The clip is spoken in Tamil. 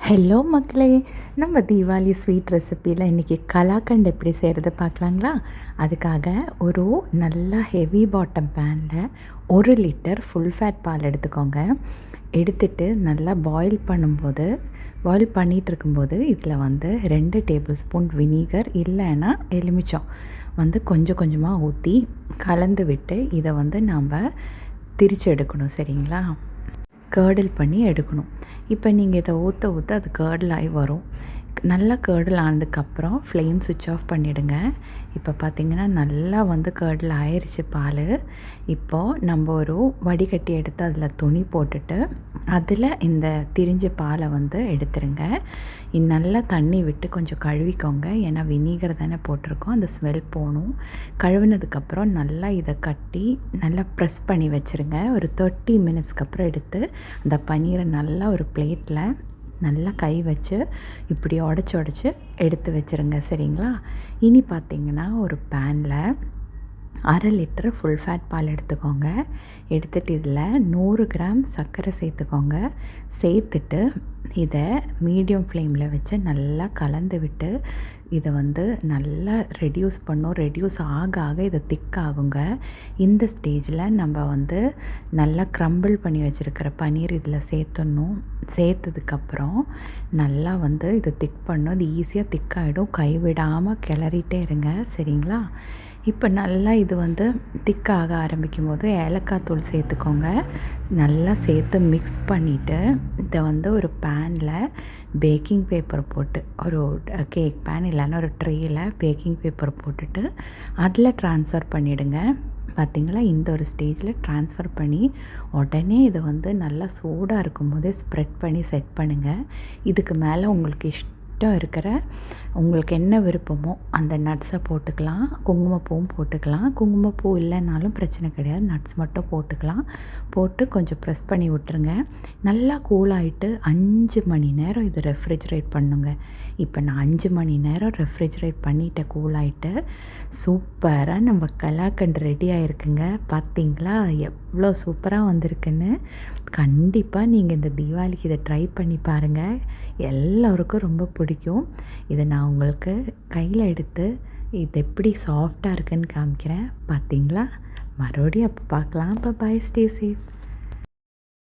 ஹலோ மக்களே, நம்ம தீபாவளி ஸ்வீட் ரெசிப்பியில் இன்றைக்கி கலாக்கண்ட் எப்படி செய்கிறது பார்க்கலாங்களா? அதுக்காக ஒரு நல்லா ஹெவி பாட்டம் பேனில் 1 லிட்டர் ஃபுல் ஃபேட் பால் எடுத்துக்கோங்க. எடுத்துட்டு நல்லா பாயில் பண்ணிகிட்டு இருக்கும்போது இதில் 2 டேபிள் ஸ்பூன் வினிகர் இல்லைன்னா எலுமிச்சம் கொஞ்சம் கொஞ்சமாக ஊற்றி கலந்து விட்டு இதை நாம் திரித்து எடுக்கணும். சரிங்களா? கேர்டில் பண்ணி எடுக்கணும். இப்போ நீங்கள் இதை ஊற்ற ஊற்ற அது கேர்டில் ஆகி வரும். நல்லா கேர்டில் ஆனதுக்கப்புறம் ஃப்ளேம் சுவிட்ச் ஆஃப் பண்ணிவிடுங்க. இப்போ பார்த்திங்கன்னா நல்லா கேர்டில் ஆயிடுச்சு பால். இப்போது நம்ம ஒரு வடிகட்டி எடுத்து அதில் துணி போட்டுட்டு அதில் இந்த திரிஞ்ச பாலை எடுத்துருங்க. நல்லா தண்ணி விட்டு கொஞ்சம் கழுவிக்கோங்க. ஏன்னா வினிகர் தானே போட்டிருக்கோம், அந்த ஸ்மெல் போகணும். கழுவினதுக்கப்புறம் நல்லா இதை கட்டி நல்லா ப்ரெஸ் பண்ணி வச்சுருங்க. ஒரு 30 மினிட்ஸ்க்கு அப்புறம் எடுத்து அந்த பன்னீரை நல்லா ஒரு பிளேட்டில் நல்லா கை வச்சு இப்படி உடச்சி எடுத்து வச்சுருங்க. சரிங்களா? இனி பார்த்திங்கன்னா ஒரு பேனில் 1/2 லிட்டர் ஃபுல் ஃபேட் பால் எடுத்துக்கோங்க. எடுத்துகிட்டு இதில் 100 கிராம் சர்க்கரை சேர்த்துக்கோங்க. சேர்த்துட்டு இதை மீடியம் ஃப்ளேமில் வச்சு நல்லா கலந்து விட்டு இதை நல்லா ரெடியூஸ் ஆக இதை திக்காகுங்க. இந்த ஸ்டேஜில் நம்ம நல்லா க்ரம்பிள் பண்ணி வச்சுருக்கிற பன்னீர் இதில் சேர்த்துடணும். சேர்த்ததுக்கப்புறம் நல்லா இதை திக் பண்ணணும். இது ஈஸியாக திக்காகிடும். கைவிடாமல் கிளறிட்டே இருங்க. சரிங்களா? இப்போ நல்லா இது திக்காக ஆரம்பிக்கும் போது ஏலக்காய் தூள் சேர்த்துக்கோங்க. நல்லா சேர்த்து மிக்ஸ் பண்ணிவிட்டு இதை ஒரு பேனில் பேக்கிங் பேப்பர் போட்டு ஒரு கேக் பேன் இல்லைன்னா ஒரு ட்ரேயில் பேக்கிங் பேப்பர் போட்டுட்டு அதில் ட்ரான்ஸ்ஃபர் பண்ணிவிடுங்க. பார்த்திங்களா? இந்த ஒரு ஸ்டேஜில் ட்ரான்ஸ்ஃபர் பண்ணி உடனே இதை நல்லா சூடாக இருக்கும் போதே ஸ்ப்ரெட் பண்ணி செட் பண்ணுங்கள். இதுக்கு மேலே உங்களுக்கு என்ன விருப்பமோ அந்த நட்ஸை போட்டுக்கலாம். குங்குமப்பூவும் போட்டுக்கலாம். குங்குமப்பூ இல்லைனாலும் பிரச்சனை கிடையாது, நட்ஸ் மட்டும் போட்டுக்கலாம். போட்டு கொஞ்சம் ப்ரெஸ் பண்ணி விட்டுருங்க. நல்லா கூலாகிட்டு 5 மணி நேரம் இது ரெஃப்ரிஜரேட் பண்ணுங்க. இப்போ நான் 5 மணி நேரம் ரெஃப்ரிஜரேட் பண்ணிவிட்டேன். கூலாகிட்டு சூப்பராக நம்ம கலாக்கண்ட் ரெடி ஆகிருக்குங்க. பார்த்திங்களா எவ்வளோ சூப்பராக வந்திருக்குன்னு? கண்டிப்பாக நீங்கள் இந்த தீபாவளிக்கு இதை ட்ரை பண்ணி பாருங்கள். எல்லோருக்கும் ரொம்ப பிடிக்கும். இதை நான் உங்களுக்கு கையில் எடுத்து இது எப்படி சாஃப்டாக இருக்குதுன்னு காமிக்கிறேன். பார்த்திங்களா? மறுபடியும் அப்போ பார்க்கலாம். பாய், ஸ்டே சேஃப்.